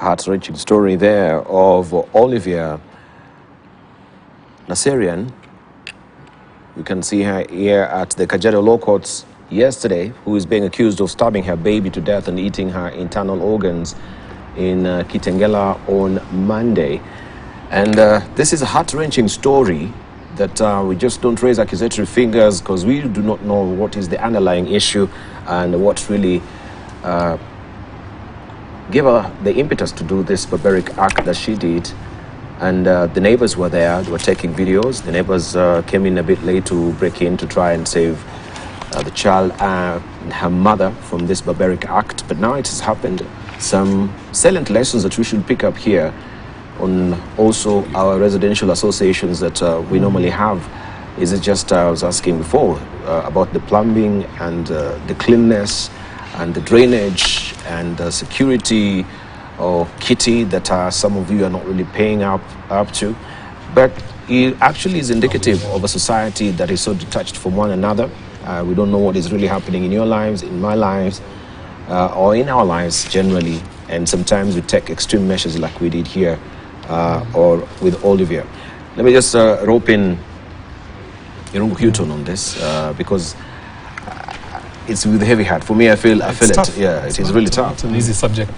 Heart-wrenching story there of Olivia Naserian. You can see her here at the Kajiado Law Courts yesterday, who is being accused of stabbing her baby to death and eating her internal organs in Kitengela on Monday. And this is a heart-wrenching story that we just don't raise accusatory fingers because we do not know what is the underlying issue and what really gave her the impetus to do this barbaric act that she did. And the neighbors were there, they were taking videos. The neighbors came in a bit late to break in to try and save the child and her mother from this barbaric act. But now it has happened. Some salient lessons that we should pick up here on also our residential associations that we normally have. Is it just, I was asking before, about the plumbing and the cleanness and the drainage and the security or kitty that some of you are not really paying up to. But it actually is indicative of a society that is so detached from one another. We don't know what is really happening in your lives, in my lives, or in our lives generally. And sometimes we take extreme measures like we did here or with Olivia. Let me just rope in Irungu Houghton on this because it's with a heavy heart. For me, I feel it. Yeah, it is really tough. It's an easy subject.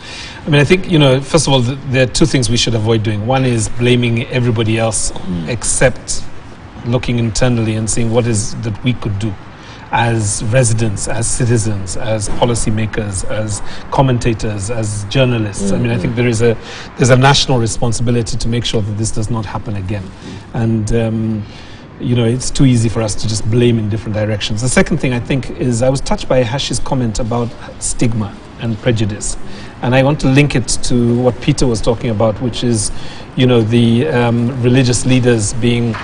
I mean, I think, first of all, there are two things we should avoid doing. One is blaming everybody else except looking internally and seeing what is that we could do as residents, as citizens, as policymakers, as commentators, as journalists. I mean, I think there's a national responsibility to make sure that this does not happen again. And it's too easy for us to just blame in different directions. The second thing I think is I was touched by Hashi's comment about stigma and prejudice. And I want to link it to what Peter was talking about, which is, the religious leaders being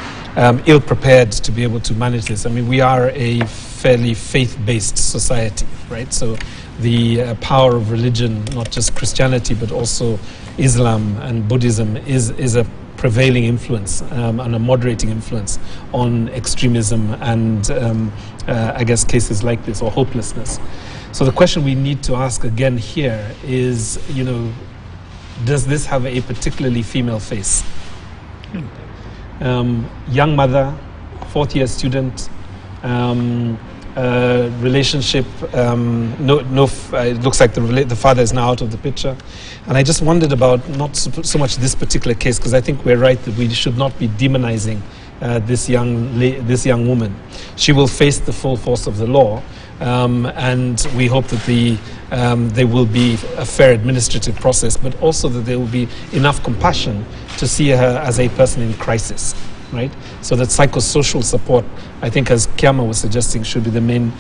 ill-prepared to be able to manage this. I mean, we are a fairly faith-based society, right? So the power of religion, not just Christianity, but also Islam and Buddhism is a prevailing influence and a moderating influence on extremism and I guess cases like this or hopelessness. So the question we need to ask again here is, does this have a particularly female face? Young mother, fourth-year student, relationship, it looks like the father is now out of the picture. And I just wondered about not so much this particular case, because I think we're right that we should not be demonizing this young woman. She will face the full force of the law, and we hope that there will be a fair administrative process, but also that there will be enough compassion to see her as a person in crisis. Right, so that psychosocial support, I think, as Kiama was suggesting, should be the main,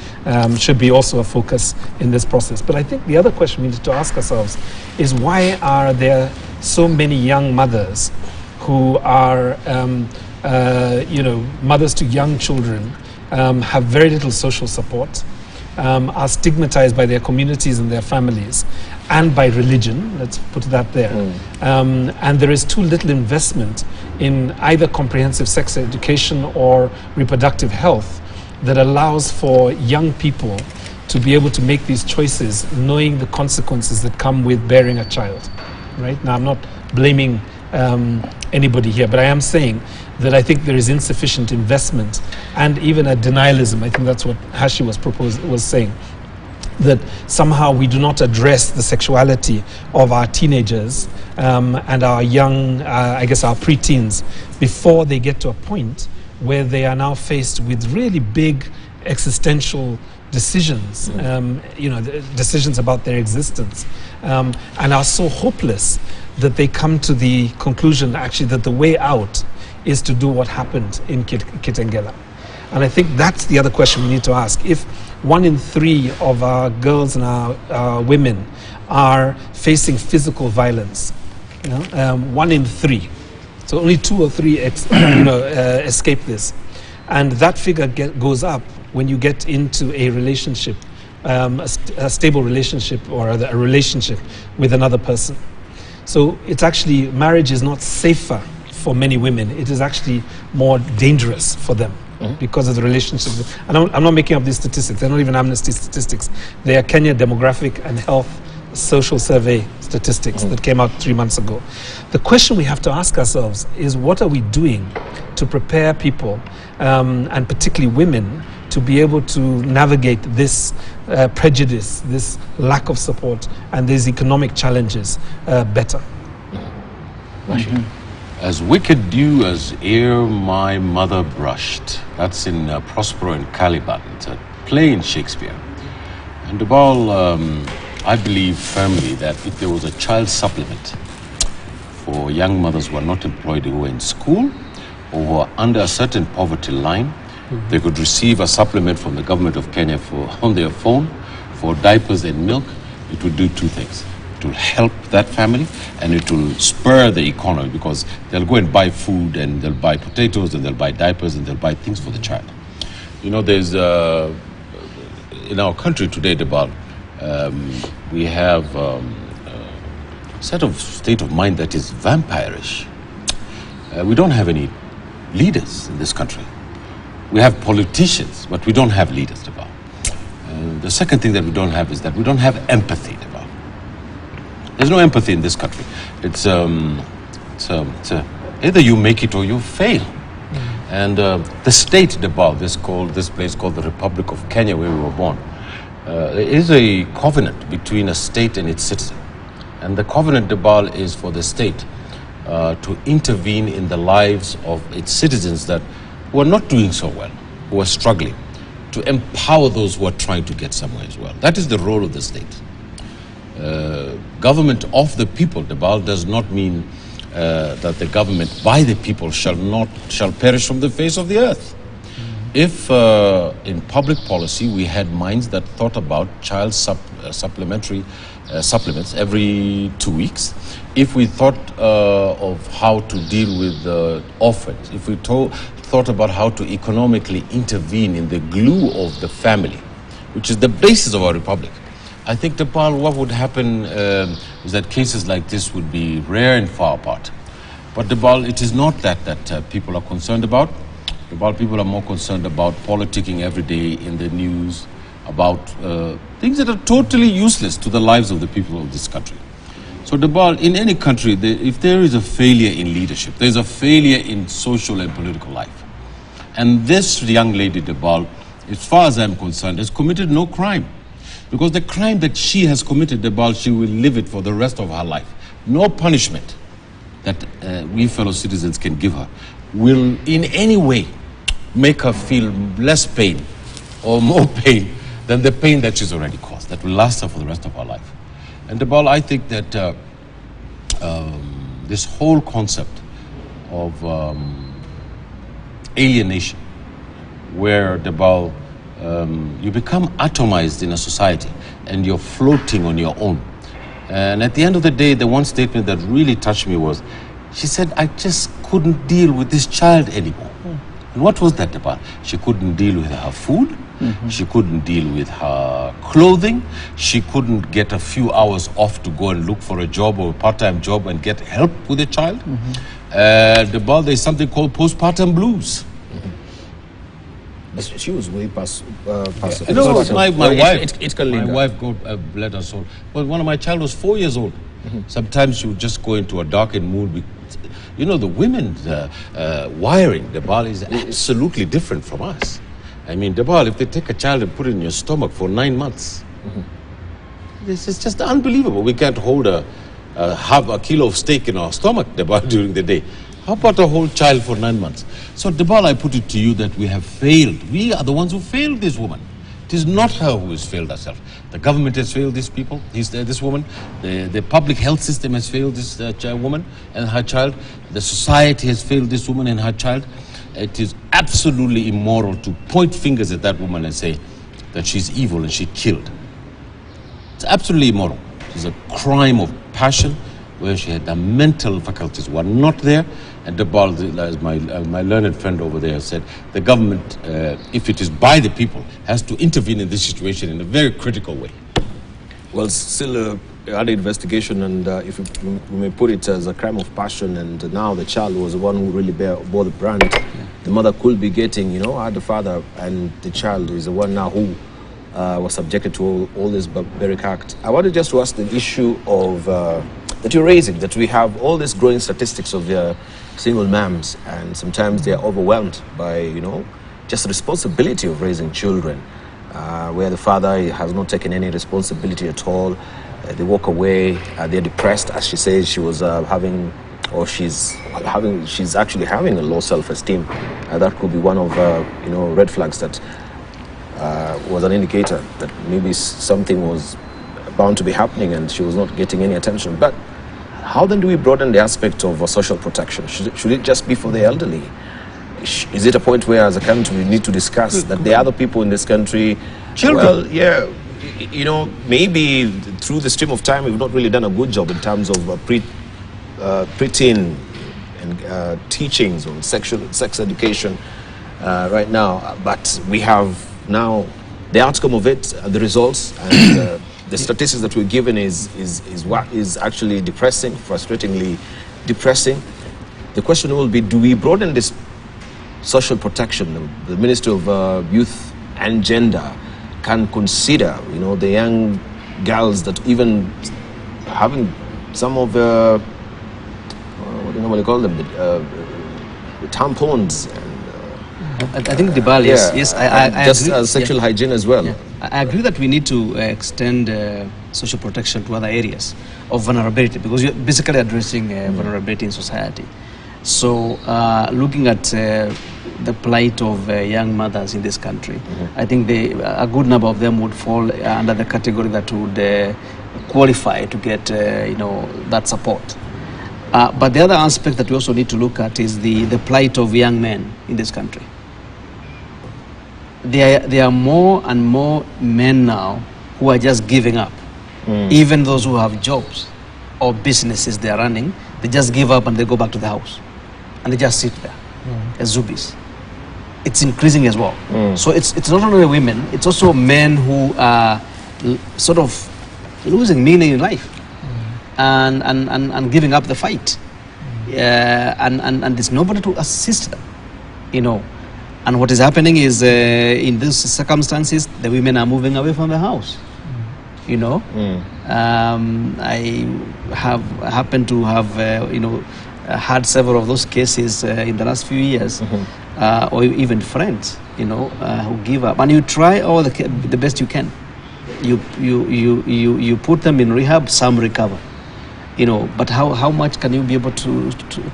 should be also a focus in this process. But I think the other question we need to ask ourselves is, why are there so many young mothers who are, mothers to young children, have very little social support, are stigmatized by their communities and their families, and by religion, let's put that there. And there is too little investment in either comprehensive sex education or reproductive health that allows for young people to be able to make these choices, knowing the consequences that come with bearing a child. Right? Now, I'm not blaming anybody here, but I am saying that I think there is insufficient investment and even a denialism. I think that's what Hashi was saying, that somehow we do not address the sexuality of our teenagers and our young, our preteens, before they get to a point where they are now faced with really big existential decisions, decisions about their existence, and are so hopeless that they come to the conclusion, actually, that the way out is to do what happened in Kitengela. And I think that's the other question we need to ask. If 1 in 3 of our girls and our women are facing physical violence, 1 in 3, so only 2 or 3 escape this. And that figure goes up when you get into a relationship, a stable relationship, or a relationship with another person. So it's actually, marriage is not safer for many women. It is actually more dangerous for them because of the relationship. And I'm not making up these statistics. They're not even Amnesty statistics. They are Kenya Demographic and Health Social Survey statistics that came out 3 months ago. The question we have to ask ourselves is, what are we doing to prepare people, and particularly women, to be able to navigate this prejudice, this lack of support, and these economic challenges better? As wicked dew as ere my mother brushed. That's in Prospero and Caliban. It's a play in Shakespeare. And Debal, I believe firmly that if there was a child supplement for young mothers who are not employed, who are in school, or who are under a certain poverty line, they could receive a supplement from the government of Kenya on their phone for diapers and milk. It would do two things. It will help that family, and it will spur the economy, because they'll go and buy food, and they'll buy potatoes, and they'll buy diapers, and they'll buy things for the child. You know, there's in our country today, Debal, we have a sort of state of mind that is vampirish. We don't have any leaders in this country. We have politicians, but we don't have leaders, Debal. The second thing that we don't have is that we don't have empathy, Debal. There's no empathy in this country. It's either you make it or you fail. And the state, Debal, this place called the Republic of Kenya, where we were born, is a covenant between a state and its citizen. And the covenant, Debal, is for the state to intervene in the lives of its citizens that who are not doing so well, who are struggling, to empower those who are trying to get somewhere as well. That is the role of the state. Government of the people, Debal, does not mean that the government by the people shall perish from the face of the earth. If in public policy we had minds that thought about child supplementary supplements every 2 weeks, if we thought of how to deal with orphans, if we thought about how to economically intervene in the glue of the family, which is the basis of our republic, I think, Debal, what would happen is that cases like this would be rare and far apart. But, Debal, it is not that people are concerned about. Debal, people are more concerned about politicking every day in the news, about things that are totally useless to the lives of the people of this country. So, Debal, in any country, if there is a failure in leadership, there's a failure in social and political life. And this young lady, Debal, as far as I'm concerned, has committed no crime. Because the crime that she has committed, Debal, she will live it for the rest of her life. No punishment that we fellow citizens can give her will in any way make her feel less pain or more pain than the pain that she's already caused, that will last her for the rest of her life. And, Debal, I think that this whole concept of alienation, where, Debal, you become atomized in a society and you're floating on your own. And at the end of the day, the one statement that really touched me was, she said, I just couldn't deal with this child anymore. And what was that, Debal? She couldn't deal with her food. She couldn't deal with her clothing. She couldn't get a few hours off to go and look for a job or a part-time job and get help with the child. Debal, there's something called postpartum blues. She was way past. No, my wife, God bless her soul. But one of my child was 4 years old. Sometimes she would just go into a darkened mood. You know, the women's wiring, Debal, is absolutely different from us. I mean, Debal, if they take a child and put it in your stomach for 9 months, this is just unbelievable. We can't hold half a kilo of steak in our stomach, Debal, during the day. How about a whole child for 9 months? So, Debal, I put it to you that we have failed. We are the ones who failed this woman. It is not her who has failed herself. The government has failed these people, this woman. The public health system has failed this woman and her child. The society has failed this woman and her child. It is absolutely immoral to point fingers at that woman and say that she's evil and she killed. It's absolutely immoral. It's a crime of passion. where she had the mental faculties were not there, and the ball, as my learned friend over there said, the government, if it is by the people, has to intervene in this situation in a very critical way. Well, still under investigation, and if we may put it as a crime of passion, and now the child was the one who really bore the brunt. Yeah. The mother could be getting, the father, and the child is the one now who was subjected to all this barbaric act. I wanted just to ask the issue of that you're raising, that we have all these growing statistics of single moms, and sometimes they are overwhelmed by, just the responsibility of raising children, where the father has not taken any responsibility at all. They walk away, they're depressed, as she says she was she's actually having a low self-esteem. That could be one of, red flags that was an indicator that maybe something was bound to be happening and she was not getting any attention. But how then do we broaden the aspect of social protection? Should it just be for the elderly? Is it a point where, as a country, we need to discuss that the other people in this country, children? Well, yeah, maybe through the stream of time, we've not really done a good job in terms of preteen and teachings on sex education right now. But we have now the outcome of it, the results, and the statistics that we're given is what is actually depressing, frustratingly depressing. The question will be, do we broaden this social protection? The Ministry of Youth and Gender can consider, the young girls that even having some of the, what do you normally call them, the tampons. I think the ball, yes, yeah, yes, I just agree. As sexual hygiene as well. Yeah. I agree that we need to extend social protection to other areas of vulnerability, because you're basically addressing vulnerability in society. So looking at the plight of young mothers in this country, I think a good number of them would fall under the category that would qualify to get that support. But the other aspect that we also need to look at is the plight of young men in this country. There are more and more men now who are just giving up. Even those who have jobs or businesses they are running, they just give up and they go back to the house. And they just sit there as zoobies. It's increasing as well. So it's not only women, it's also men who are sort of losing meaning in life and giving up the fight. And there's nobody to assist them, And what is happening is in these circumstances, the women are moving away from the house. I have happened to have, had several of those cases in the last few years, or even friends, who give up. And you try all the best you can. You put them in rehab, some recover. But how much can you be able to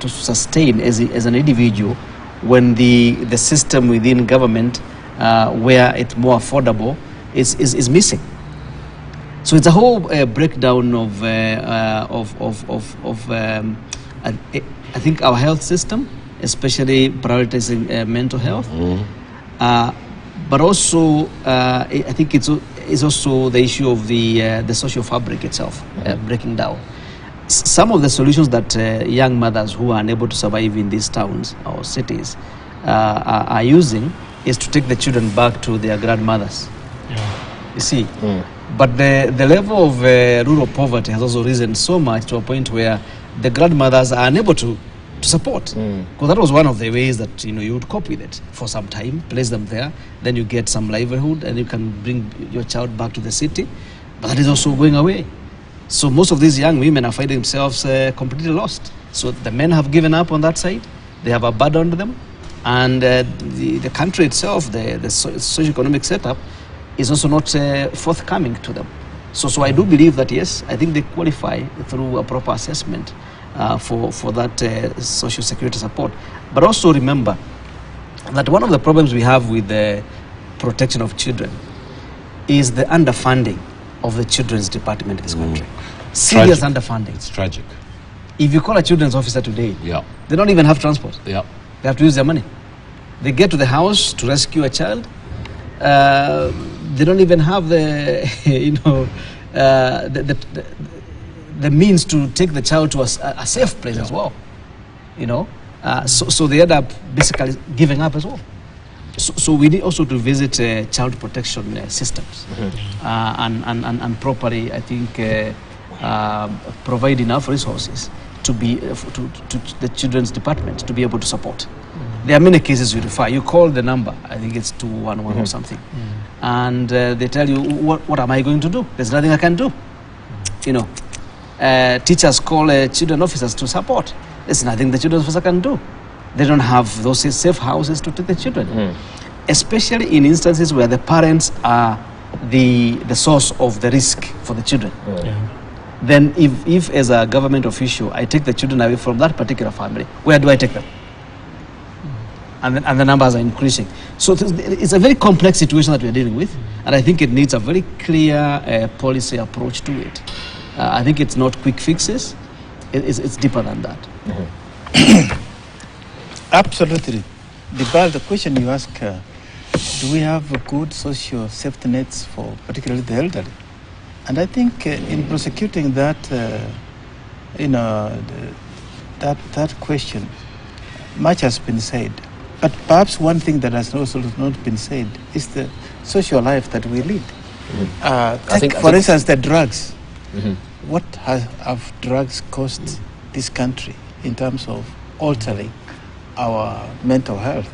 sustain as an individual when the system within government, where it's more affordable, is missing? So it's a whole breakdown of I think our health system, especially prioritizing mental health, but also I think it's also the issue of the social fabric itself breaking down. Some of the solutions that young mothers who are unable to survive in these towns or cities are using is to take the children back to their grandmothers. You see. But the level of rural poverty has also risen so much to a point where the grandmothers are unable to support. Because that was one of the ways that you would cope with it for some time, place them there, then you get some livelihood and you can bring your child back to the city. But that is also going away. So most of these young women are finding themselves completely lost. So the men have given up on that side, they have abandoned them, and the country itself, the socio-economic setup, is also not forthcoming to them. So I do believe that, yes, I think they qualify through a proper assessment for that social security support. But also remember that one of the problems we have with the protection of children is the underfunding of the children's department in this country. Serious underfunding. It's tragic. If you call a children's officer today, they don't even have transport. They have to use their money. They get to the house to rescue a child. They don't even have the the means to take the child to a safe place as well. You know, so they end up basically giving up as well. So we need also to visit child protection systems and properly, I think, provide enough resources to be to the children's department to be able to support. There are many cases you refer. You call the number, I think it's 211 or something, and they tell you, what am I going to do? There's nothing I can do. You know, teachers call children officers to support. There's nothing the children officer can do. They don't have those safe houses to take the children, especially in instances where the parents are the source of the risk for the children. Then if as a government official, I take the children away from that particular family, where do I take them? And the numbers are increasing. So it's a very complex situation that we're dealing with, and I think it needs a very clear policy approach to it. I think it's not quick fixes, it's deeper than that. Absolutely. The question you ask, do we have good social safety nets for particularly the elderly? And I think in prosecuting that, that question, much has been said. But perhaps one thing that has also not been said is the social life that we lead. For instance, the drugs. What have drugs cost this country in terms of altering our mental health?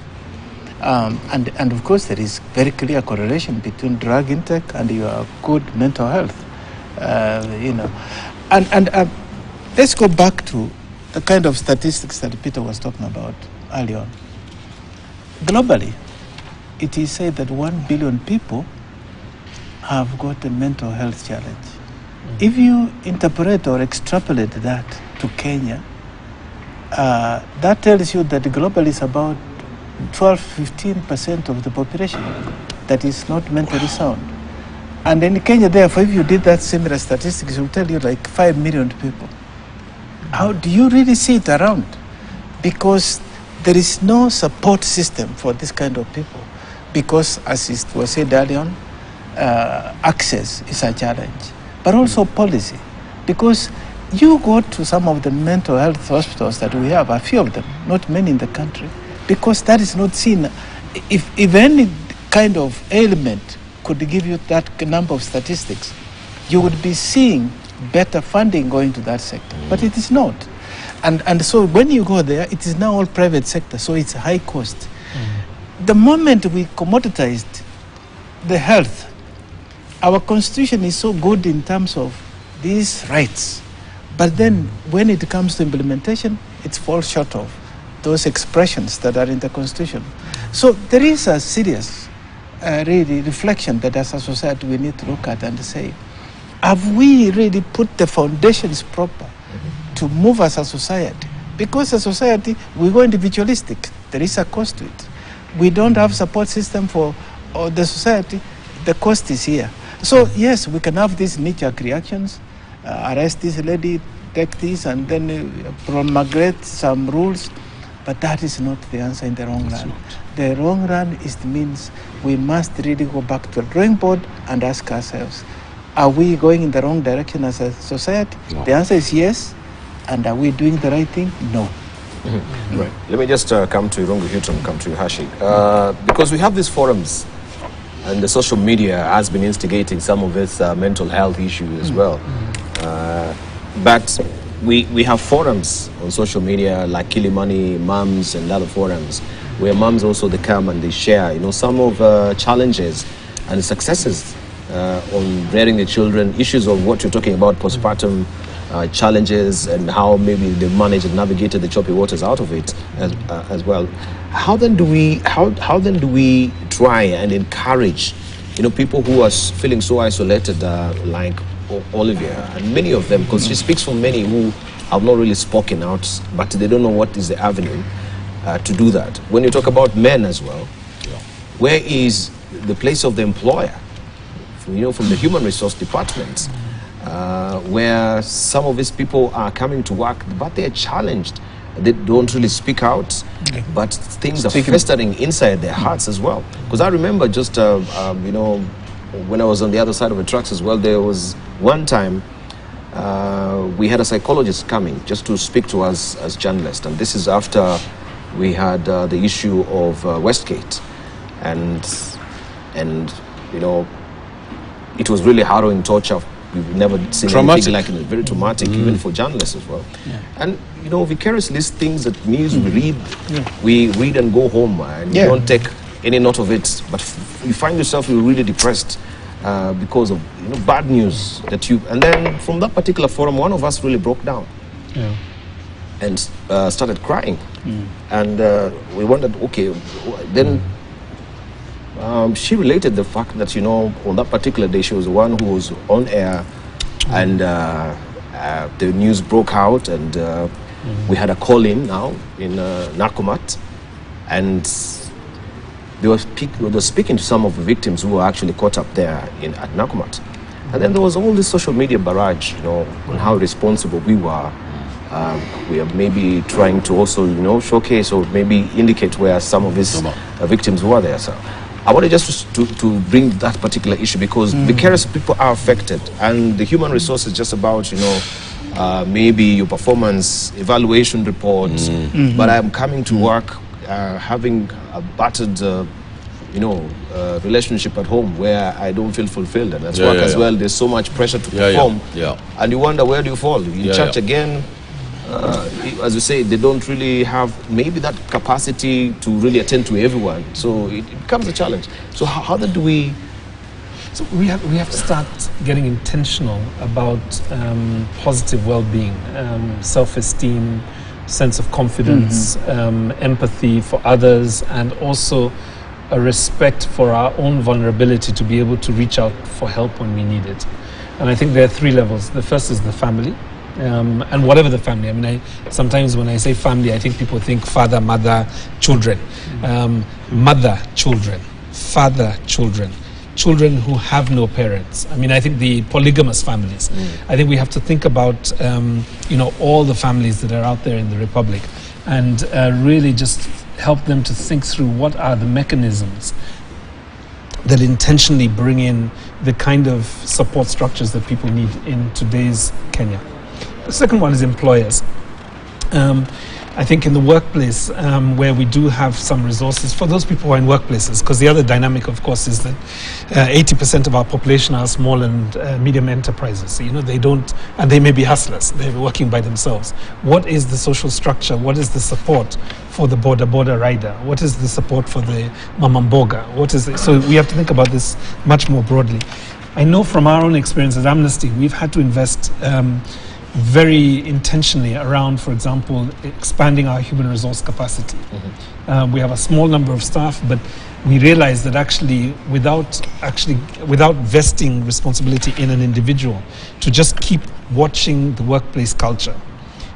And of course, there is very clear correlation between drug intake and your good mental health. And let's go back to the kind of statistics that Peter was talking about earlier on. Globally, it is said that 1 billion people have got a mental health challenge. If you interpret or extrapolate that to Kenya, that tells you that globally is about 12-15% of the population that is not mentally sound. And in Kenya, therefore, if you did that similar statistics, it will tell you like 5 million people. How do you really see it around? Because there is no support system for this kind of people. Because, as it was said earlier on, access is a challenge, but also policy. Because you go to some of the mental health hospitals that we have, a few of them, not many in the country, because that is not seen. If any kind of ailment could give you that number of statistics, you would be seeing better funding going to that sector. But it is not. And so when you go there, it is now all private sector, so it's high cost. The moment we commoditized the health, our constitution is so good in terms of these rights, but then when it comes to implementation, it falls short of those expressions that are in the constitution. So there is a serious really reflection that as a society we need to look at and say, have we really put the foundations proper to move as a society? Because as a society, we go individualistic. There is a cost to it. We don't have support system for the society. The cost is here. So yes, we can have these knee-jerk reactions, arrest this lady, take this, and then promulgate some rules. But that is not the answer in the long run. The long run means we must really go back to the drawing board and ask ourselves, are we going in the wrong direction as a society? No. The answer is yes. And are we doing the right thing? No. Right. Let me just come to Irungu, Houghton, come to Hashi. Because we have these forums, and the social media has been instigating some of its mental health issues as well. But we have forums on social media like Kilimani, Mums, and other forums, where mums also they come and they share, some of challenges and successes on rearing the children, issues of what you're talking about, postpartum challenges, and how maybe they managed and navigated the choppy waters out of it as well. How then do we try and encourage, people who are feeling so isolated, like Olivia, and many of them, because she speaks for many who have not really spoken out, but they don't know what is the avenue to do that. When you talk about men as well, where is the place of the employer? From the human resource department, where some of these people are coming to work, but they are challenged. They don't really speak out, but things are festering inside their hearts as well. Because I remember just, when I was on the other side of the tracks as well, there was one time we had a psychologist coming just to speak to us as journalists, and this is after we had the issue of Westgate, and you know, it was really harrowing torture. We've never seen anything like it. Very traumatic, even for journalists as well. Yeah. And you know, vicarious list things that news we read and go home, and you don't take any note of it. But you find yourself really depressed because of bad news that you. And then from that particular forum, one of us really broke down and started crying, and we wondered, okay, then. She related the fact that, on that particular day, she was the one who was on air, and the news broke out, and we had a call-in now in Nakumat, and they were speaking to some of the victims who were actually caught up there at Nakumat. And then there was all this social media barrage, on how responsible we were. We are maybe trying to also, showcase or maybe indicate where some of these victims were there. So I wanted just to bring that particular issue, because vicarious people are affected, and the human resource is just about, maybe your performance evaluation reports, but I'm coming to work having a battered, relationship at home where I don't feel fulfilled, and at work as well, there's so much pressure to perform, and you wonder, where do you fall? In church again, as you say, they don't really have maybe that capacity to really attend to everyone, so it becomes a challenge. So how do we? So we have to start getting intentional about positive well-being, self-esteem, sense of confidence, empathy for others, and also a respect for our own vulnerability to be able to reach out for help when we need it. And I think there are three levels. The first is the family. And whatever the family, I mean, sometimes when I say family, I think people think father, mother, children. Mother, children, father, children, children who have no parents. I mean, I think the polygamous families. I think we have to think about, all the families that are out there in the Republic, and really just help them to think through what are the mechanisms that intentionally bring in the kind of support structures that people need in today's Kenya. The second one is employers. I think in the workplace, where we do have some resources for those people who are in workplaces, because the other dynamic, of course, is that 80% of our population are small and medium enterprises. They don't, and they may be hustlers. They're working by themselves. What is the social structure? What is the support for the border rider? What is the support for the mamamboga? So we have to think about this much more broadly. I know from our own experience as Amnesty, we've had to invest very intentionally around, for example, expanding our human resource capacity. We have a small number of staff, but we realize that actually without vesting responsibility in an individual to just keep watching the workplace culture,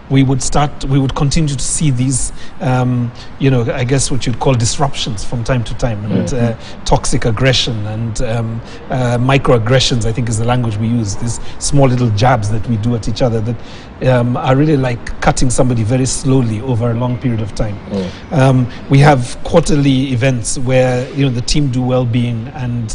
we would continue to see these, I guess what you'd call disruptions from time to time, and toxic aggression and microaggressions, I think is the language we use, these small little jabs that we do at each other that are really like cutting somebody very slowly over a long period of time. We have quarterly events where, the team do well-being and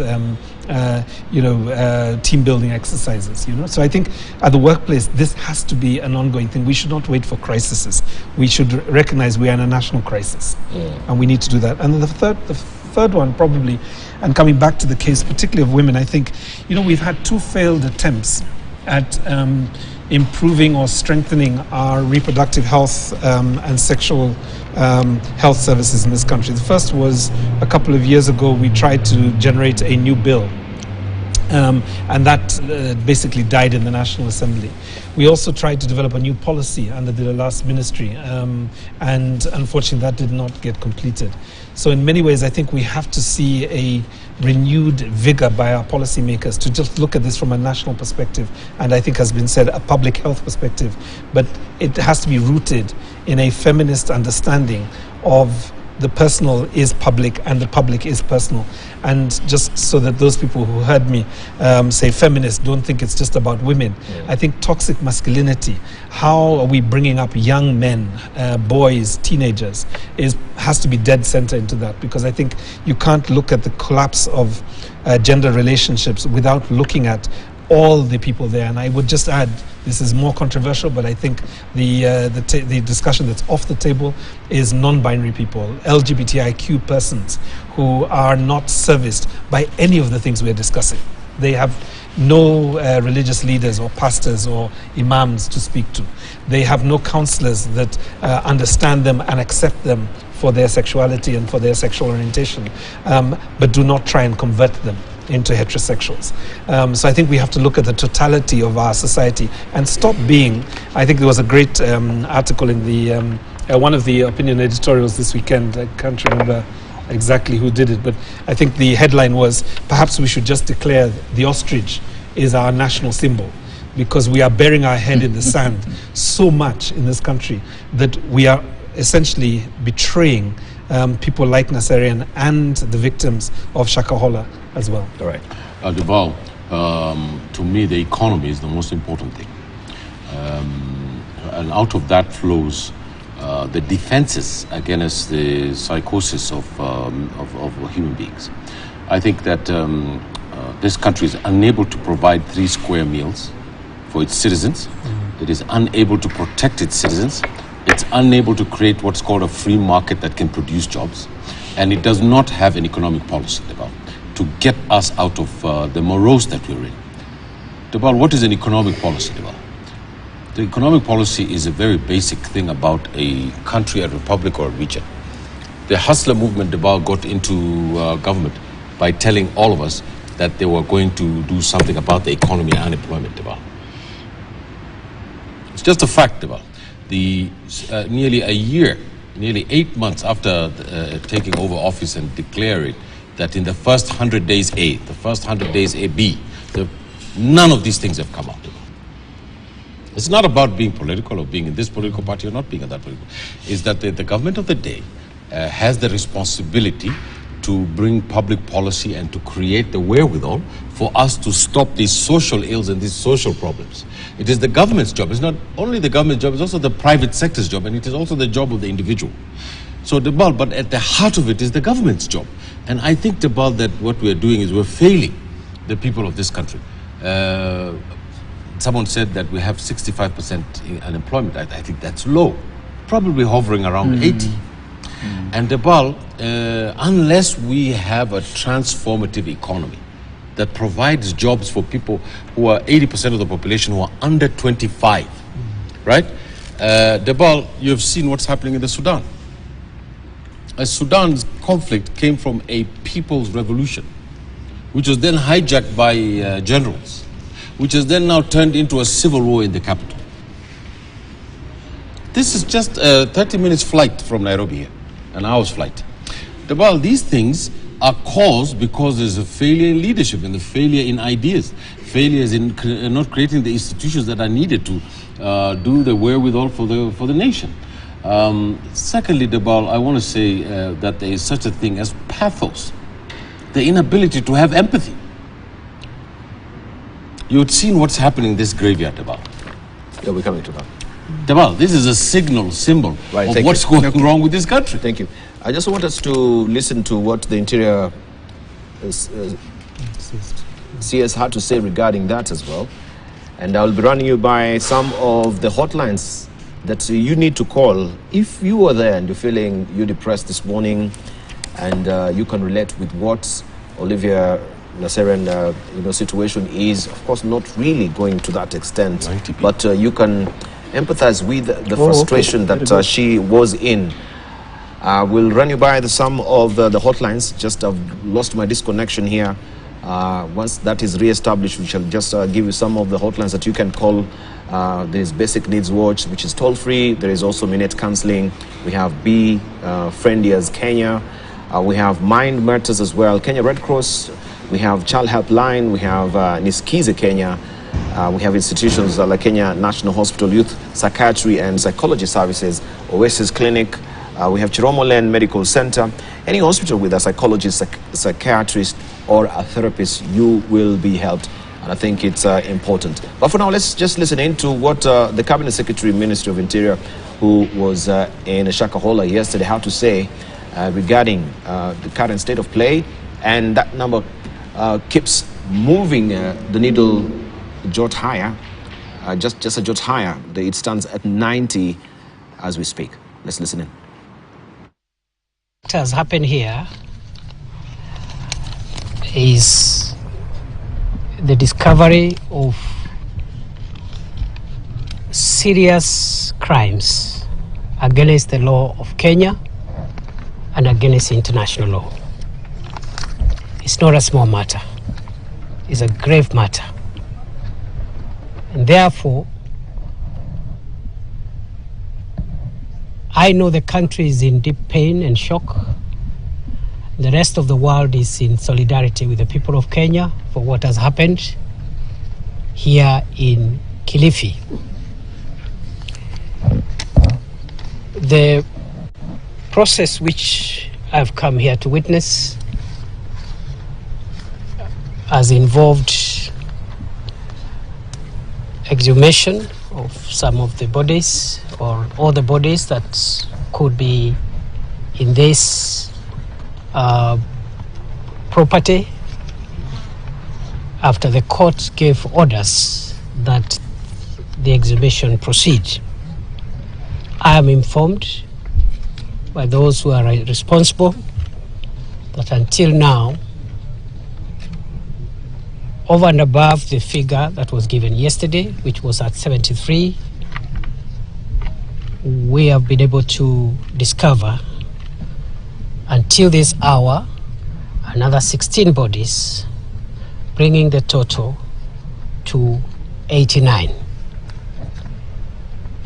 team building exercises, So I think at the workplace, this has to be an ongoing thing. We should not wait for crises. We should recognize we are in a national crisis, and we need to do that. And then the third one probably, and coming back to the case particularly of women, I think, we've had two failed attempts at improving or strengthening our reproductive health and sexual health services in this country. The first was a couple of years ago. We tried to generate a new bill, and that basically died in the National Assembly. We also tried to develop a new policy under the last ministry, and unfortunately that did not get completed. So in many ways, I think we have to see a renewed vigor by our policymakers to just look at this from a national perspective, and I think has been said, a public health perspective, but it has to be rooted in a feminist understanding of the personal is public and the public is personal. And just so that those people who heard me say feminists don't think it's just about women. I think toxic masculinity, how are we bringing up young men, boys, teenagers, has to be dead center into that, because I think you can't look at the collapse of gender relationships without looking at all the people there. And I would just add This is more controversial, but I think the discussion that's off the table is non-binary people, LGBTIQ persons who are not serviced by any of the things we're discussing. They have no religious leaders or pastors or imams to speak to. They have no counselors that understand them and accept them for their sexuality and for their sexual orientation, but do not try and convert them into heterosexuals. So I think we have to look at the totality of our society and stop being, I think there was a great article in the one of the opinion editorials this weekend, I can't remember exactly who did it, but I think the headline was, perhaps we should just declare the ostrich is our national symbol, because we are burying our head in the sand so much in this country that we are essentially betraying people like Naserian and the victims of Shakahola as well. All right. Debal, to me, the economy is the most important thing. And out of that flows the defenses against the psychosis of human beings. I think that this country is unable to provide 3 square meals for its citizens. It is unable to protect its citizens. It's unable to create what's called a free market that can produce jobs. And it does not have an economic policy, Debal, to get us out of the morose that we're in. Debal, what is an economic policy, Debal? The economic policy is a very basic thing about a country, a republic, or a region. The hustler movement, Debal, got into government by telling all of us that they were going to do something about the economy and unemployment, Debal. It's just a fact, Debal. Nearly a year, nearly 8 months after taking over office and declaring that in the first 100 days A, the first 100 days A, B, none of these things have come out. It's not about being political or being in this political party or not being in that political. It's that the government of the day has the responsibility to bring public policy and to create the wherewithal for us to stop these social ills and these social problems. It is the government's job. It's not only the government's job, it's also the private sector's job, and it is also the job of the individual. So, Debal, but at the heart of it is the government's job. And I think, Debal, that what we're doing is we're failing the people of this country. Someone said that we have 65% unemployment. I think that's low, probably hovering around 80. And Debal, unless we have a transformative economy that provides jobs for people who are 80% of the population who are under 25, right? Debal, you have seen what's happening in the Sudan. Sudan's conflict came from a people's revolution, which was then hijacked by generals, which has then now turned into a civil war in the capital. This is just a 30 minutes flight from Nairobi here, an hour's flight. Debal, these things are caused because there's a failure in leadership and the failure in ideas, failures in not creating the institutions that are needed to do the wherewithal for the nation. Secondly, Debal, I want to say that there is such a thing as pathos, the inability to have empathy. You've seen what's happening in this graveyard, Debal. Yeah, we're coming to that. Debal, this is a symbol of what's going wrong with this country. Thank you. I just want us to listen to what the Interior CS had to say regarding that as well. And I'll be running you by some of the hotlines that you need to call if you were there and you're feeling you're depressed this morning, and you can relate with what Olivia Naserian situation is. Of course, not really going to that extent, but you can empathize with the frustration that she was in. We'll run you by some of the hotlines. Just I've lost my disconnection here. Once that is re-established, we shall just give you some of the hotlines that you can call. There's Basic Needs Watch, which is toll-free. There is also Minute Counseling. We have Be Friendly as Kenya. We have Mind Matters as well, Kenya Red Cross. We have Child Helpline. We have Nisikize Kenya. We have institutions like Kenya National Hospital, Youth Psychiatry and Psychology Services, Oasis Clinic. We have Chiromolen Medical Center. Any hospital with a psychologist, psychiatrist, or a therapist, you will be helped. And I think it's important. But for now, let's just listen in to what the Cabinet Secretary, Ministry of Interior, who was in Shakahola yesterday, had to say regarding the current state of play. And that number keeps moving the needle jot higher. just a jot higher. It stands at 90 as we speak. Let's listen in. What has happened here is the discovery of serious crimes against the law of Kenya and against international law. It's not a small matter. It's a grave matter. And therefore, I know the country is in deep pain and shock. The rest of the world is in solidarity with the people of Kenya for what has happened here in Kilifi. The process which I've come here to witness has involved exhumation of some of the bodies or all the bodies that could be in this property after the court gave orders that the exhumation proceed. I am informed by those who are responsible that until now, over and above the figure that was given yesterday, which was at 73, we have been able to discover until this hour another 16 bodies, bringing the total to 89.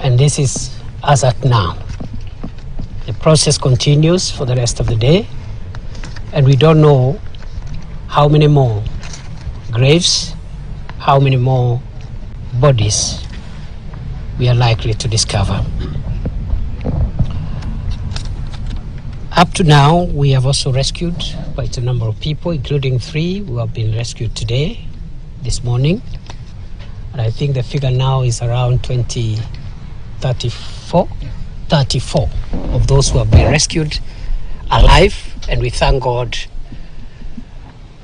And this is as at now. The process continues for the rest of the day, and we don't know how many more graves, how many more bodies we are likely to discover. Up to now, we have also rescued quite a number of people, including 3 who have been rescued today, this morning. And I think the figure now is around 34 of those who have been rescued alive. And we thank God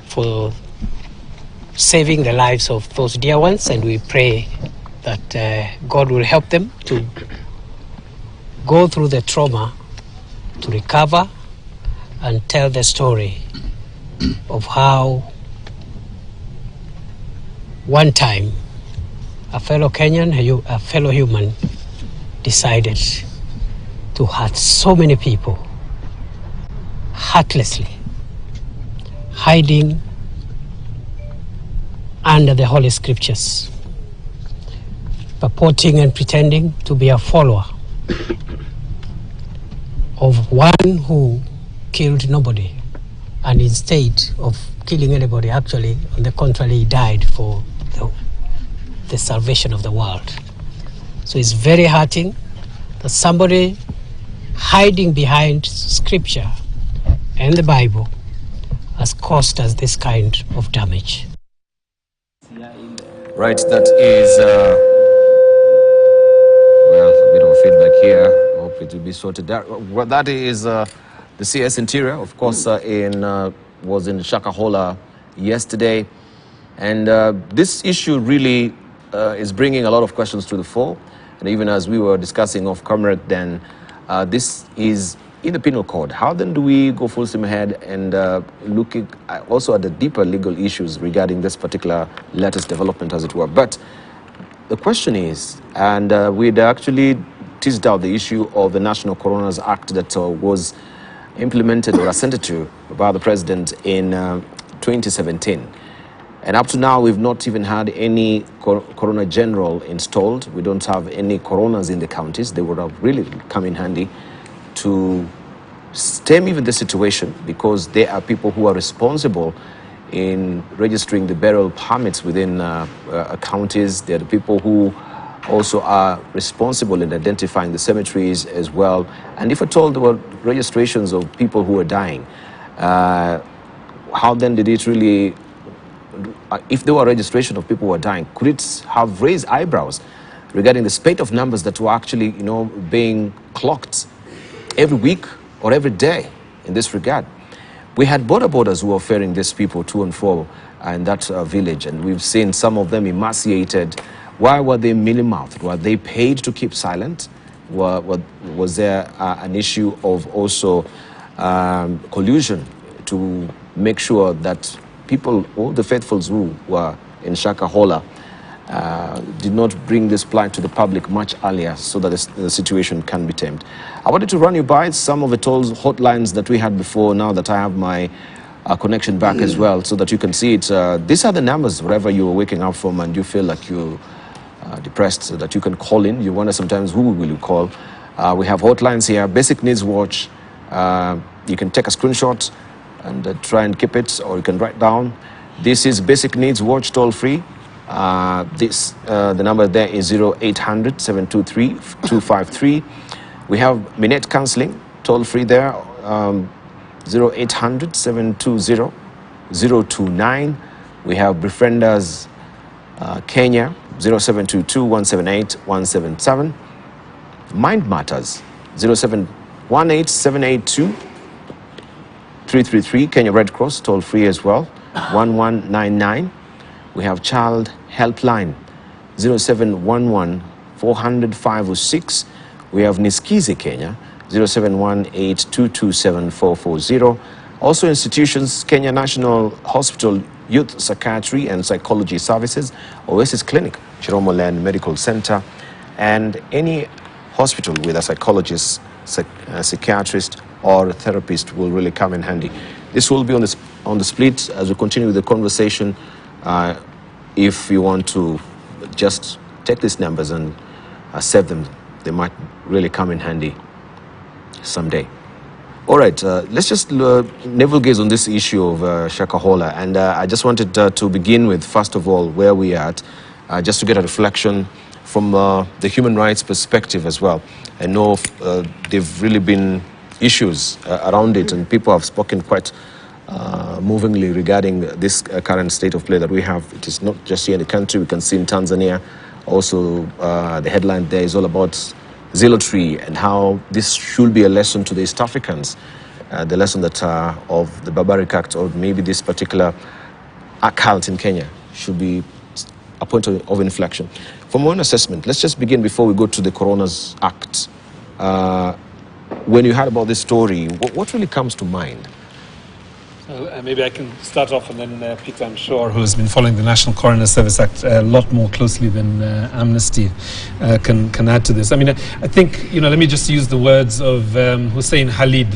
for saving the lives of those dear ones. And we pray that God will help them to go through the trauma, to recover and tell the story of how one time a fellow Kenyan, a fellow human, decided to hurt so many people heartlessly, hiding under the Holy Scriptures, purporting and pretending to be a follower of one who killed nobody, and instead of killing anybody, actually, on the contrary, he died for the salvation of the world. So it's very hurting that somebody hiding behind Scripture and the Bible has caused us this kind of damage. Right, that is, well, a bit of feedback here. Hope it will be sorted out. Well, that is the CS Interior, of course, was in Shakahola yesterday. And this issue really is bringing a lot of questions to the fore. And even as we were discussing off camera, then this is in the penal code. How then do we go full steam ahead and looking also at the deeper legal issues regarding this particular latest development, as it were? But the question is, and we'd actually teased out the issue of the National Coroner's Act that was implemented or assented to by the president in 2017. And up to now, we've not even had any coroner general installed. We don't have any coroners in the counties. They would have really come in handy to stem even the situation, because there are people who are responsible in registering the burial permits within counties. There are the people who also are responsible in identifying the cemeteries as well. And if at all there were registrations of people who are dying, how then did it really, if there were registration of people who are dying, could it have raised eyebrows regarding the spate of numbers that were actually, being clocked every week or every day in this regard? We had borders who were ferrying these people to and fro in that village, and we've seen some of them emaciated Why were they mealy-mouthed? Were they paid to keep silent? Was there an issue of also collusion to make sure that people, all the faithfuls who were in Shakahola, did not bring this plight to the public much earlier so that the situation can be tamed? I wanted to run you by some of the toll hotlines that we had before, now that I have my connection back as well, so that you can see it. These are the numbers wherever you're waking up from and you feel like you're depressed, so that you can call in. You wonder sometimes, who will you call? We have hotlines here. Basic Needs Watch. You can take a screenshot and try and keep it, or you can write down. This is Basic Needs Watch toll free. The number there is 0800 723 253. We have Minette Counseling toll free there. 0800 720 029. We have Befrienders Kenya 0722 178 177. Mind Matters 0718 782 333. Kenya Red Cross toll free as well. 1199. We have Child Helpline 0711 400 506. We have Niskize Kenya 0718 227 440. Also institutions: Kenya National Hospital Youth Psychiatry and Psychology Services, Oasis Clinic, Chiromo Land Medical Center, and any hospital with a psychologist, psychiatrist, or therapist will really come in handy. This will be on the split as we continue with the conversation. If you want to just take these numbers and save them, they might really come in handy someday. All right, let's just navel gaze on this issue of Shakahola. And I just wanted to begin with, first of all, where we are at, just to get a reflection from the human rights perspective as well. I know there've really been issues around it, and people have spoken quite movingly regarding this current state of play that we have. It is not just here in the country. We can see in Tanzania. Also, the headline there is all about zealotry and how this should be a lesson to the East Africans, the lesson that of the barbaric act, or maybe this particular cult in Kenya, should be a point of inflection. From one assessment, let's just begin before we go to the Coroner's Act. When you heard about this story, what really comes to mind? Maybe I can start off, and then Peter, I'm sure, who has been following the National Coroner Service Act a lot more closely than Amnesty, can add to this. I mean, I think, let me just use the words of Hussein Khalid,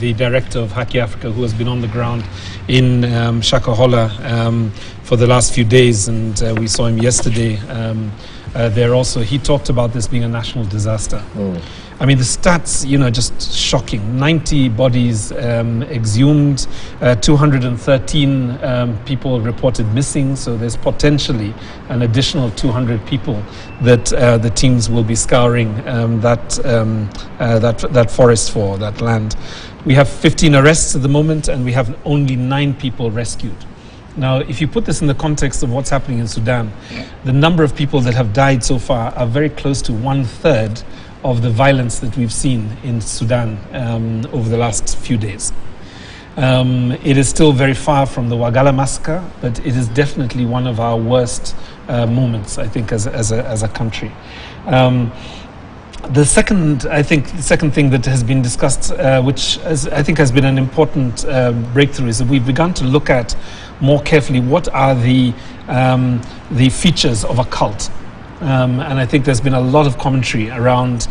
the director of Haki Africa, who has been on the ground in Shakahola for the last few days, and we saw him yesterday there also. He talked about this being a national disaster. I mean, the stats, just shocking. 90 bodies exhumed, 213 people reported missing. So there's potentially an additional 200 people that the teams will be scouring that forest for, that land. We have 15 arrests at the moment, and we have only 9 people rescued. Now, if you put this in the context of what's happening in Sudan, the number of people that have died so far are very close to 1/3 of the violence that we've seen in Sudan over the last few days. It is still very far from the Wagala massacre, but it is definitely one of our worst moments, I think, as a country. The second thing that has been discussed, which I think has been an important breakthrough, is that we've begun to look at more carefully what are the features of a cult. And I think there's been a lot of commentary around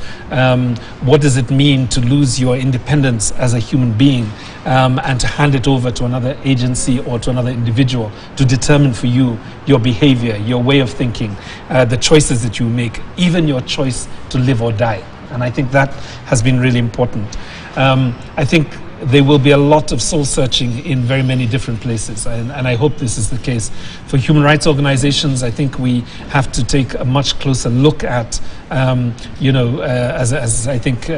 what does it mean to lose your independence as a human being and to hand it over to another agency or to another individual to determine for you your behavior, your way of thinking, the choices that you make, even your choice to live or die. And I think that has been really important. I think there will be a lot of soul searching in very many different places, and I hope this is the case. For human rights organizations, I think we have to take a much closer look at, as I think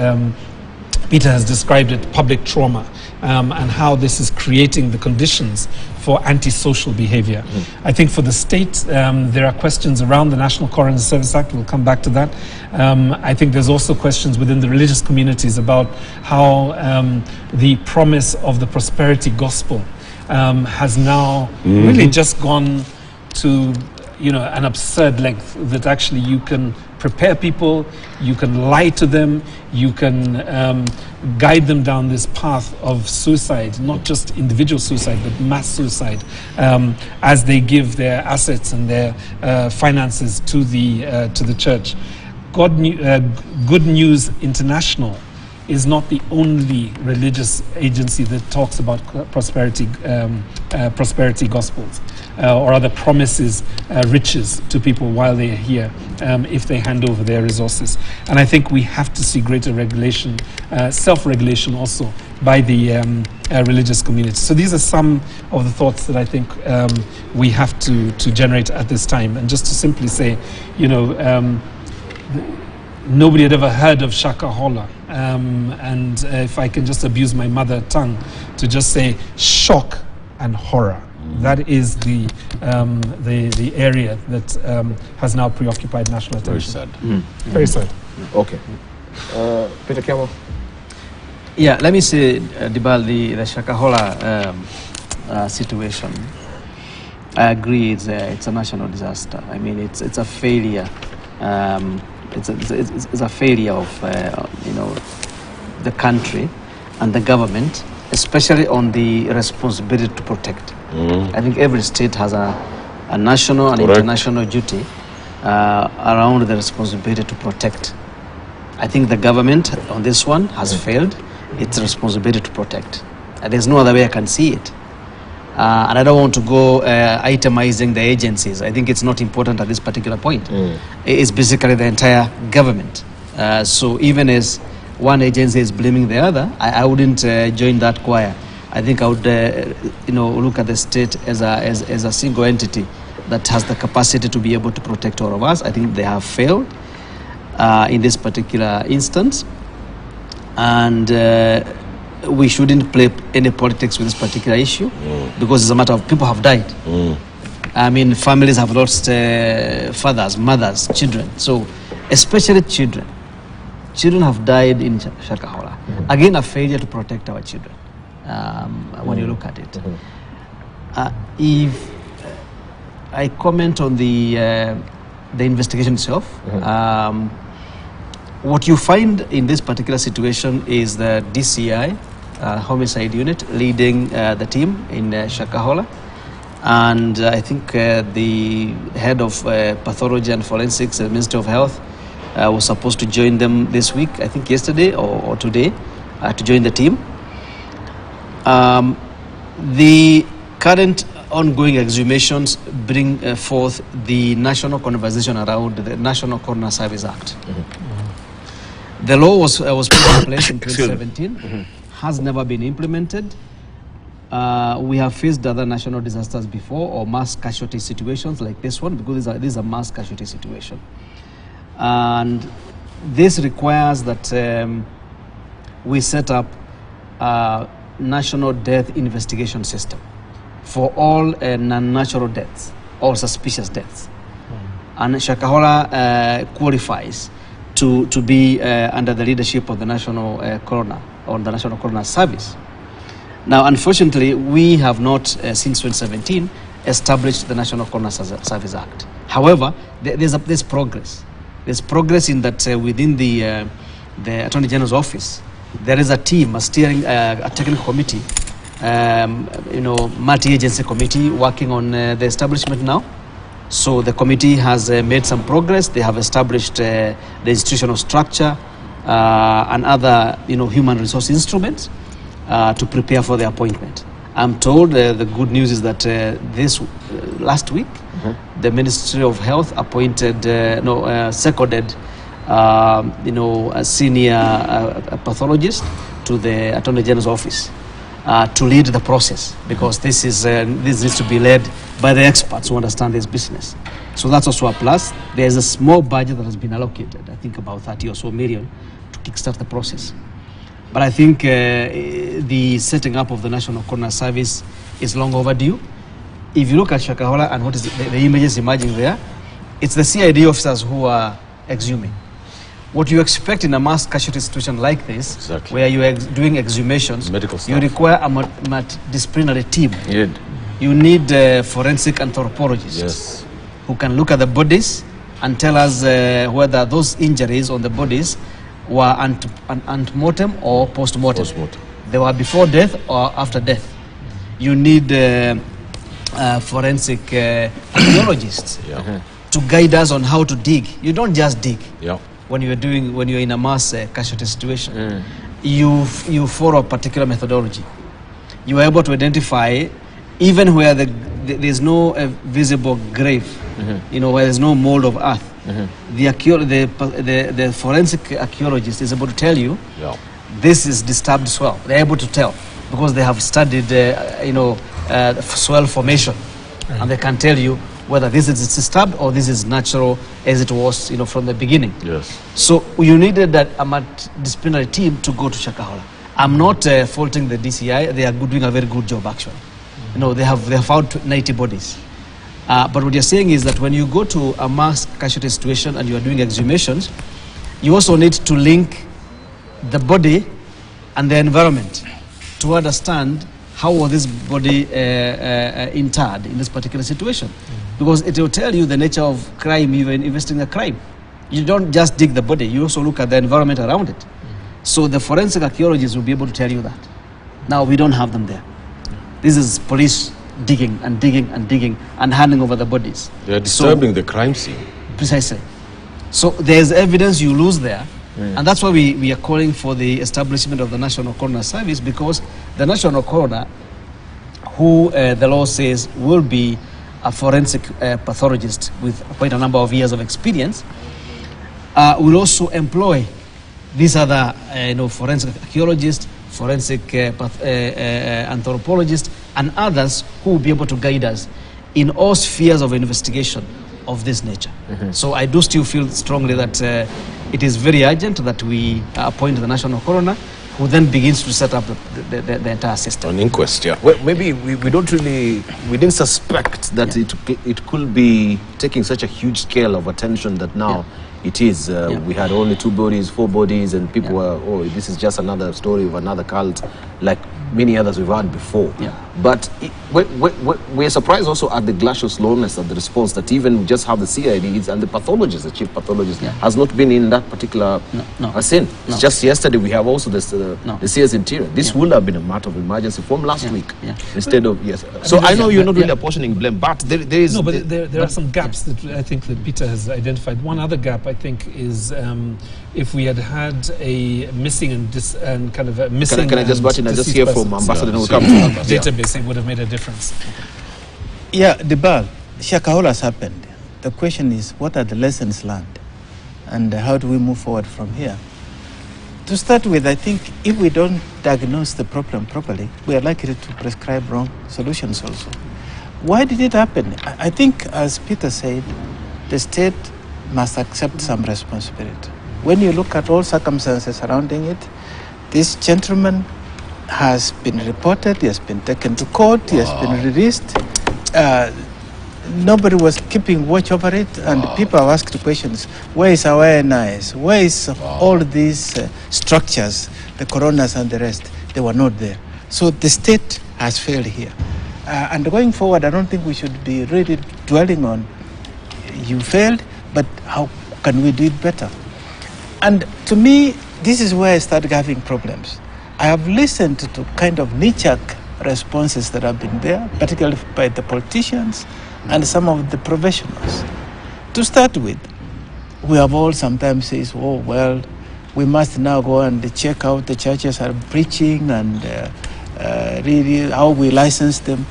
Peter has described it, public trauma, and how this is creating the conditions for antisocial behavior. I think for the state, there are questions around the National Coroner Service Act. We'll come back to that. I think there's also questions within the religious communities about how the promise of the prosperity gospel has now really just gone to, an absurd length, that actually you can prepare people, you can lie to them, you can guide them down this path of suicide, not just individual suicide, but mass suicide, as they give their assets and their finances to the church. Good News International is not the only religious agency that talks about prosperity gospels or other promises, riches to people while they are here, if they hand over their resources. And I think we have to see greater regulation, self-regulation also by the religious community. So these are some of the thoughts that I think we have to generate at this time. And just to simply say, nobody had ever heard of Shakahola. And if I can just abuse my mother tongue to just say shock and horror. That is the area that has now preoccupied national attention. Very sad. Very sad. Okay. Peter Kiama? Yeah, let me say, Dibal, the Shakahola situation. I agree, it's a national disaster. I mean, it's a failure. It's a failure of the country and the government, especially on the responsibility to protect. I think every state has a national and international duty around the responsibility to protect. I think the government on this one has failed its responsibility to protect. There's no other way I can see it. And I don't want to go itemizing the agencies. I think it's not important at this particular point. It's basically the entire government. So even as one agency is blaming the other, I wouldn't join that choir. I think I would, look at the state as a single entity that has the capacity to be able to protect all of us. I think they have failed in this particular instance, and we shouldn't play any politics with this particular issue because it's a matter of people have died. I mean, families have lost fathers, mothers, children. So, especially children. Children have died in Shakahola. Again, a failure to protect our children. When you look at it. If I comment on the investigation itself, what you find in this particular situation is the DCI, homicide unit, leading the team in Shakahola. And I think the head of pathology and forensics at the Ministry of Health was supposed to join them this week, I think yesterday or today, to join the team. The current ongoing exhumations bring forth the national conversation around the National Coroner Service Act. The law was put in place in 2017, has never been implemented. We have faced other national disasters before, or mass casualty situations like this one, because this is a mass casualty situation. And this requires that we set up national death investigation system for all non-natural deaths or suspicious deaths. And Shakahola qualifies to be under the leadership of the National Coroner or the National Coroner Service. Now, unfortunately, we have not, since 2017, established the National Coroner Service Act. However, there's progress. There's progress in that within the Attorney General's office, there is a team, a technical committee, multi-agency committee working on the establishment now. So the committee has made some progress. They have established the institutional structure and other, human resource instruments to prepare for the appointment. I'm told the good news is that this last week, the Ministry of Health appointed, seconded, a senior pathologist to the Attorney General's office to lead the process, because this needs to be led by the experts who understand this business. So that's also a plus. There's a small budget that has been allocated, I think about 30 or so million, to kickstart the process. But I think the setting up of the National Coroner Service is long overdue. If you look at Shakahola and what is the images emerging there, it's the CID officers who are exhuming. What you expect in a mass casualty situation like this, where you are doing exhumations, you require a multidisciplinary team. You need forensic anthropologists. who can look at the bodies and tell us whether those injuries on the bodies were ante-mortem or post-mortem. They were before death or after death. You need forensic archaeologists to guide us on how to dig. You don't just dig. When you're in a mass casualty situation. You follow a particular methodology. You are able to identify even where there's no visible grave, where there's no mold of earth. The forensic archaeologist is able to tell you this is disturbed soil. They're able to tell because they have studied soil formation, and they can tell you whether this is disturbed or this is natural as it was from the beginning. So you needed that multidisciplinary team to go to Shakahola. I'm not faulting the DCI. They are doing a very good job actually. They have found 90 bodies. But what you're saying is that when you go to a mass casualty situation and you are doing exhumations, you also need to link the body and the environment to understand how was this body interred in this particular situation. Because it will tell you the nature of crime, even investigating a crime. You don't just dig the body, you also look at the environment around it. So the forensic archaeologists will be able to tell you that. Now we don't have them there. This is police digging and digging and digging and handing over the bodies. They are disturbing the crime scene. Precisely. So there's evidence you lose there. And that's why we are calling for the establishment of the National Coroner Service, because the National Coroner, who the law says will be a forensic pathologist with quite a number of years of experience, will also employ these other forensic archaeologists, forensic anthropologists, and others who will be able to guide us in all spheres of investigation of this nature. So I do still feel strongly that it is very urgent that we appoint the National Coroner, who then begins to set up the entire system. An inquest, Well, maybe we didn't suspect that it could be taking such a huge scale of attention that now it is. We had only 2 bodies, 4 bodies, and people were, this is just another story of another cult, like many others we've had before. But we're surprised also at the glacial slowness of the response, that even just how the CIDs and the pathologist, the chief pathologist, has not been in that particular scene. It's just yesterday we have also the CS Interior. This would have been a matter of emergency from last week instead of So I know you're not really apportioning blame, but there is... No, but there are some gaps that I think that Peter has identified. One other gap, I think, is if we had a missing and kind of a missing... Can I just butt in? I just hear from Ambassador database, it would have made a difference. Debal, Shakahola has happened. The question is, what are the lessons learned? And how do we move forward from here? To start with, I think if we don't diagnose the problem properly, we are likely to prescribe wrong solutions also. Why did it happen? I think, as Peter said, the state must accept some responsibility. When you look at all circumstances surrounding it, this gentleman has been reported, he has been taken to court, he has been released. Nobody was keeping watch over it, and people have asked questions. Where is awareness? Where is all these structures, the coroners and the rest? They were not there. So the state has failed here. And going forward, I don't think we should be really dwelling on you failed, but how can we do it better? And to me, this is where I started having problems. I have listened to kind of knee-jerk responses that have been there, particularly by the politicians and some of the professionals. To start with, we have all sometimes says, we must now go and check out the churches are preaching and really how we license them.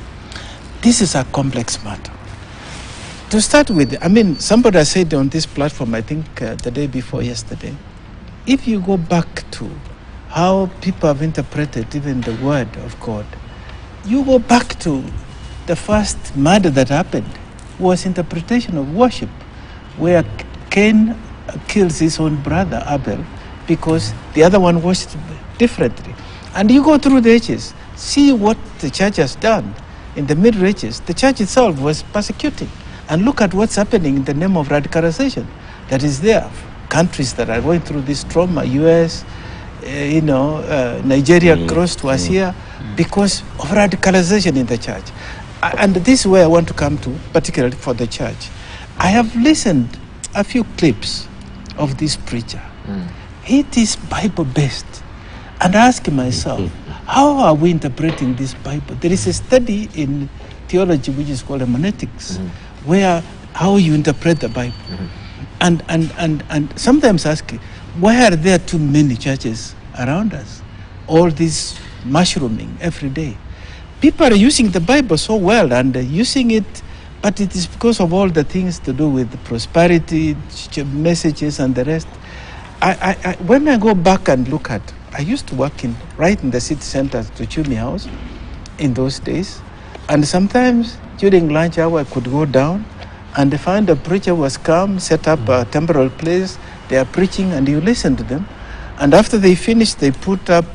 This is a complex matter. To start with, somebody said on this platform, I think the day before yesterday, if you go back to how people have interpreted even the word of God, you go back to the first murder that happened was interpretation of worship, where Cain kills his own brother Abel because the other one worshipped differently. And you go through the ages, see what the church has done. In the Middle Ages, the church itself was persecuting. And look at what's happening in the name of radicalization that is there. Countries that are going through this trauma, US, Nigeria close to us here, because of radicalization in the church. And this is where I want to come to, particularly for the church. I have listened a few clips of this preacher. It is Bible-based. And asking myself, how are we interpreting this Bible? There is a study in theology which is called hermeneutics, where how you interpret the Bible. And sometimes ask, why are there too many churches around us? All this mushrooming every day. People are using the Bible so well and using it, but it is because of all the things to do with prosperity, messages and the rest. When I go back and look at, I used to work right in the city center, to Chumi House, in those days. And sometimes during lunch hour, I could go down and find a preacher was come, set up a temporal place. They are preaching and you listen to them. And after they finish, they put up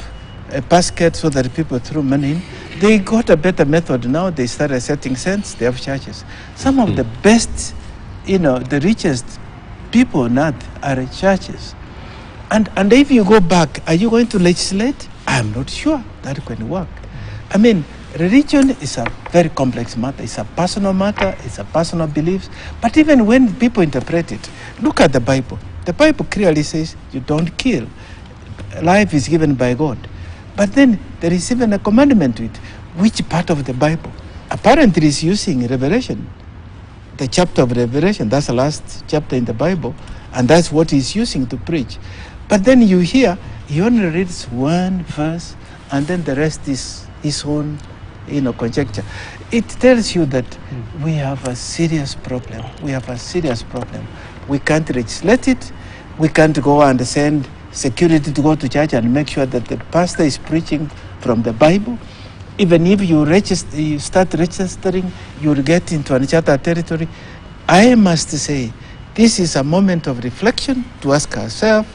a basket so that people threw money in. They got a better method now. They started setting cents. They have churches. Some of the best, the richest people on earth are churches. And if you go back, are you going to legislate? I'm not sure that can work. I mean, religion is a very complex matter. It's a personal matter. It's a personal belief. But even when people interpret it, look at the Bible. The Bible clearly says you don't kill. Life is given by God. But then there is even a commandment to it. Which part of the Bible? Apparently it's using Revelation. The chapter of Revelation, that's the last chapter in the Bible. And that's what he's using to preach. But then you hear, he only reads one verse, and then the rest is his own, conjecture. It tells you that we have a serious problem. We have a serious problem. We can't legislate it. We can't go and send security to go to church and make sure that the pastor is preaching from the Bible. Even if you start registering, you'll get into uncharted territory. I must say, this is a moment of reflection to ask ourselves,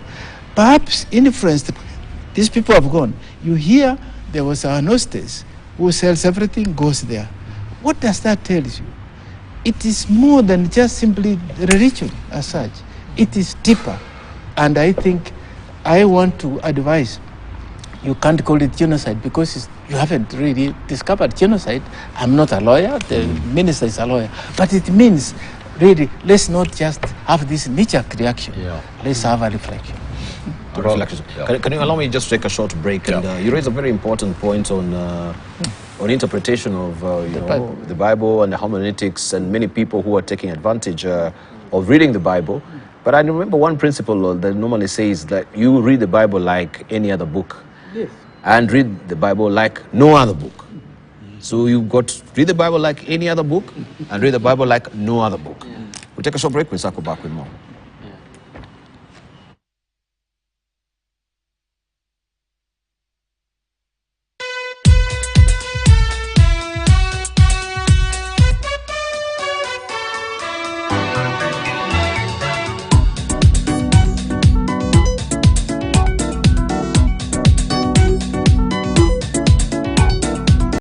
perhaps influenced, these people have gone. You hear there was an hostess who sells everything, goes there. What does that tell you? It is more than just simply religion as such. It is deeper. And I think I want to advise, you can't call it genocide because you haven't really discovered genocide. I'm not a lawyer, the minister is a lawyer. But it means, really, let's not just have this knee-jerk reaction. Let's have a reflection. Can you allow me just to take a short break? And you raise a very important point on interpretation of the Bible and the hermeneutics, and many people who are taking advantage of reading the Bible. But I remember one principle that normally says that you read the Bible like any other book, and read the Bible like no other book. So you've got to read the Bible like any other book, and read the Bible like no other book. We'll take a short break. We'll circle back with more.